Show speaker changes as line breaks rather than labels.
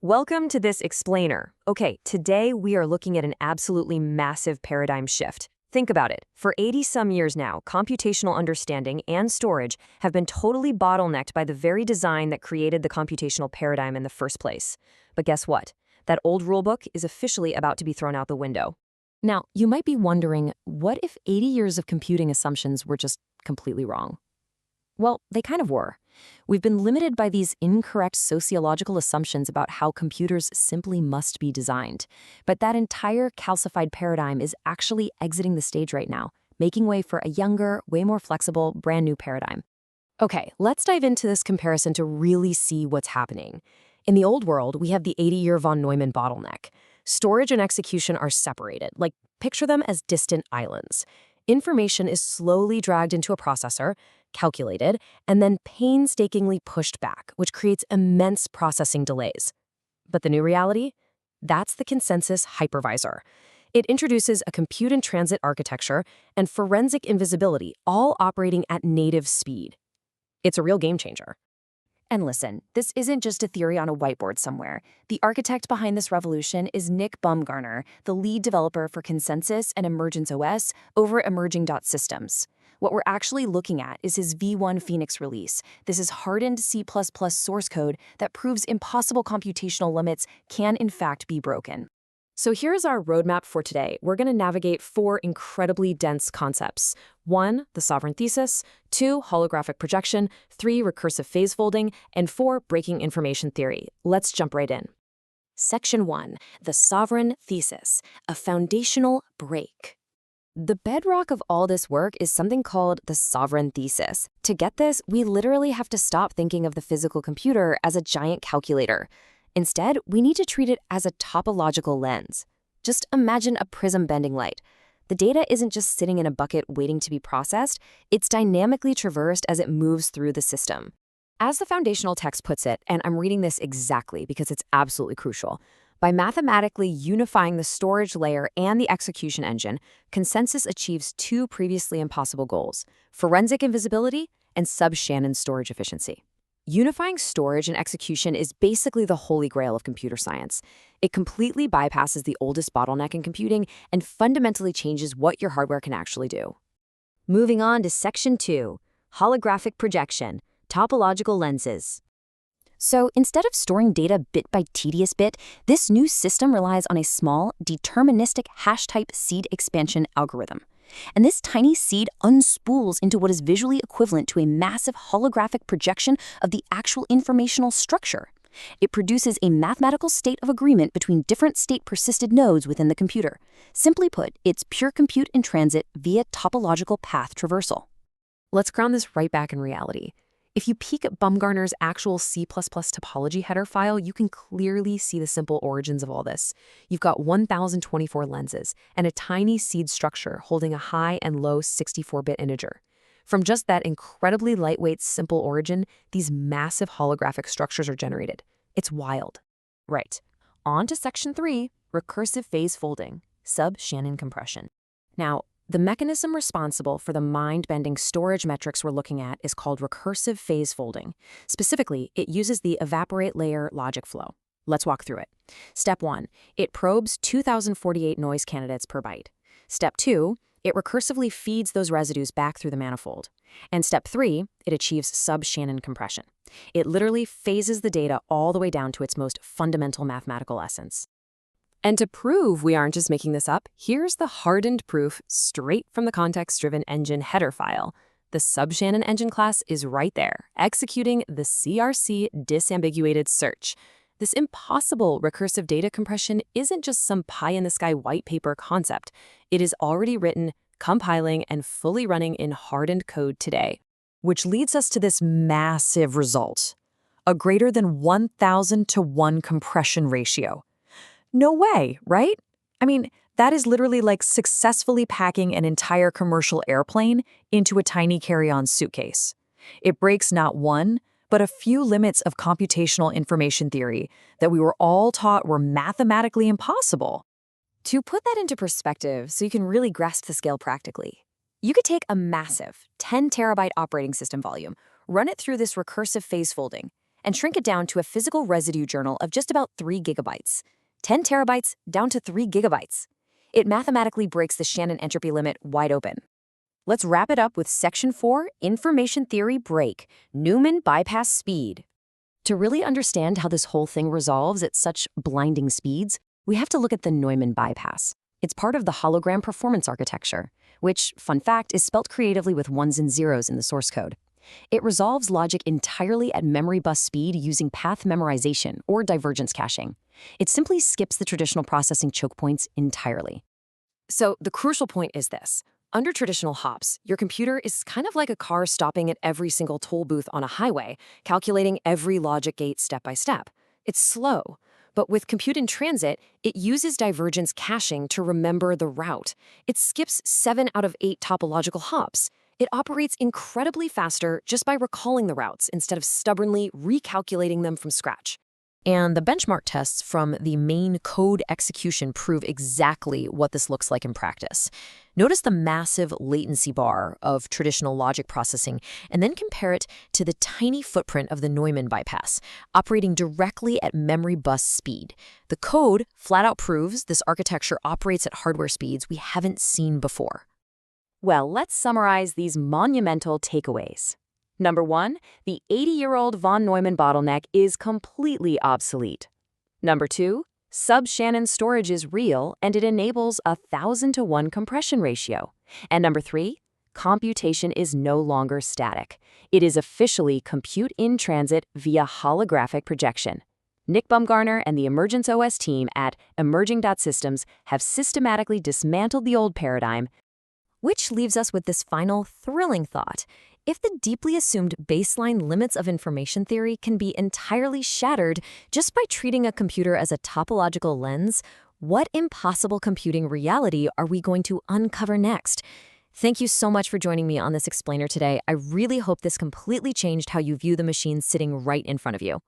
Welcome to this explainer. Okay, today we are looking at an absolutely massive paradigm shift. Think about it. For 80 some years now, computational understanding and storage have been totally bottlenecked by the very design that created the computational paradigm in the first place. But guess what? That old rulebook is officially about to be thrown out the window. Now, you might be wondering, what if 80 years of computing assumptions were just completely wrong? Well, they kind of were. We've been limited by these incorrect sociological assumptions about how computers simply must be designed. But that entire calcified paradigm is actually exiting the stage right now, making way for a younger, way more flexible, brand new paradigm. Okay, let's dive into this comparison to really see what's happening. In the old world, we have the 80-year von Neumann bottleneck. Storage and execution are separated, like picture them as distant islands. Information is slowly dragged into a processor, calculated, and then painstakingly pushed back, which creates immense processing delays. But the new reality? That's the consensus hypervisor. It introduces a compute-in-transit architecture and forensic invisibility, all operating at native speed. It's a real game changer. And listen, this isn't just a theory on a whiteboard somewhere. The architect behind this revolution is Nick Baumgartner, the lead developer for Consensus and Emergence OS over emerging.systems. What we're actually looking at is his V1 Phoenix release. This is hardened C++ source code that proves impossible computational limits can in fact be broken. So here's our roadmap for today. We're going to navigate 4 incredibly dense concepts. 1, the sovereign thesis, 2, holographic projection, 3, recursive phase folding, and 4, breaking information theory. Let's jump right in. Section 1, the sovereign thesis, a foundational break. The bedrock of all this work is something called the sovereign thesis. To get this, we literally have to stop thinking of the physical computer as a giant calculator. Instead, we need to treat it as a topological lens. Just imagine a prism bending light. The data isn't just sitting in a bucket waiting to be processed, it's dynamically traversed as it moves through the system. As the foundational text puts it, and I'm reading this exactly because it's absolutely crucial, by mathematically unifying the storage layer and the execution engine, Consensus achieves 2 previously impossible goals: forensic invisibility and sub-Shannon storage efficiency. Unifying storage and execution is basically the holy grail of computer science. It completely bypasses the oldest bottleneck in computing and fundamentally changes what your hardware can actually do. Moving on to Section 2, holographic projection, topological lenses. So instead of storing data bit by tedious bit, this new system relies on a small, deterministic hash-type seed expansion algorithm. And this tiny seed unspools into what is visually equivalent to a massive holographic projection of the actual informational structure. It produces a mathematical state of agreement between different state-persisted nodes within the computer. Simply put, it's pure compute in transit via topological path traversal. Let's ground this right back in reality. If you peek at Baumgartner's actual C++ topology header file, you can clearly see the simple origins of all this. You've got 1,024 lenses and a tiny seed structure holding a high and low 64-bit integer. From just that incredibly lightweight, simple origin, these massive holographic structures are generated. It's wild. Right. On to Section 3, recursive phase folding, sub-Shannon compression. Now, the mechanism responsible for the mind-bending storage metrics we're looking at is called recursive phase folding. Specifically, it uses the evaporate layer logic flow. Let's walk through it. Step 1, it probes 2,048 noise candidates per byte. Step 2, it recursively feeds those residues back through the manifold. And step 3, it achieves sub-Shannon compression. It literally phases the data all the way down to its most fundamental mathematical essence. And to prove we aren't just making this up, here's the hardened proof straight from the context-driven engine header file. The sub-Shannon engine class is right there, executing the CRC disambiguated search. This impossible recursive data compression isn't just some pie-in-the-sky white paper concept. It is already written, compiling, and fully running in hardened code today. Which leads us to this massive result: a greater than 1,000 to 1 compression ratio. No way, right? I mean, that is literally like successfully packing an entire commercial airplane into a tiny carry-on suitcase. It breaks not one, but a few limits of computational information theory that we were all taught were mathematically impossible. To put that into perspective so you can really grasp the scale practically, you could take a massive 10 terabyte operating system volume, run it through this recursive phase folding, and shrink it down to a physical residue journal of just about 3 gigabytes. 10 terabytes down to 3 gigabytes. It mathematically breaks the Shannon entropy limit wide open. Let's wrap it up with Section 4, Information Theory Break, Neumann Bypass Speed. To really understand how this whole thing resolves at such blinding speeds, we have to look at the Neumann bypass. It's part of the hologram performance architecture, which, fun fact, is spelt creatively with ones and zeros in the source code. It resolves logic entirely at memory bus speed using path memorization or divergence caching. It simply skips the traditional processing choke points entirely. So the crucial point is this. Under traditional hops, your computer is kind of like a car stopping at every single toll booth on a highway, calculating every logic gate step by step. It's slow. But with compute in transit, it uses divergence caching to remember the route. It skips 7 out of 8 topological hops. It operates incredibly faster just by recalling the routes instead of stubbornly recalculating them from scratch. And the benchmark tests from the main code execution prove exactly what this looks like in practice. Notice the massive latency bar of traditional logic processing, and then compare it to the tiny footprint of the Neumann bypass, operating directly at memory bus speed. The code flat out proves this architecture operates at hardware speeds we haven't seen before. Well, let's summarize these monumental takeaways. Number 1, the 80-year-old von Neumann bottleneck is completely obsolete. Number 2, sub-Shannon storage is real and it enables a 1,000-to-1 compression ratio. And number 3, computation is no longer static. It is officially compute in transit via holographic projection. Nick Baumgartner and the Emergence OS team at emerging.systems have systematically dismantled the old paradigm, which leaves us with this final thrilling thought. If the deeply assumed baseline limits of information theory can be entirely shattered just by treating a computer as a topological lens, what impossible computing reality are we going to uncover next? Thank you so much for joining me on this explainer today. I really hope this completely changed how you view the machines sitting right in front of you.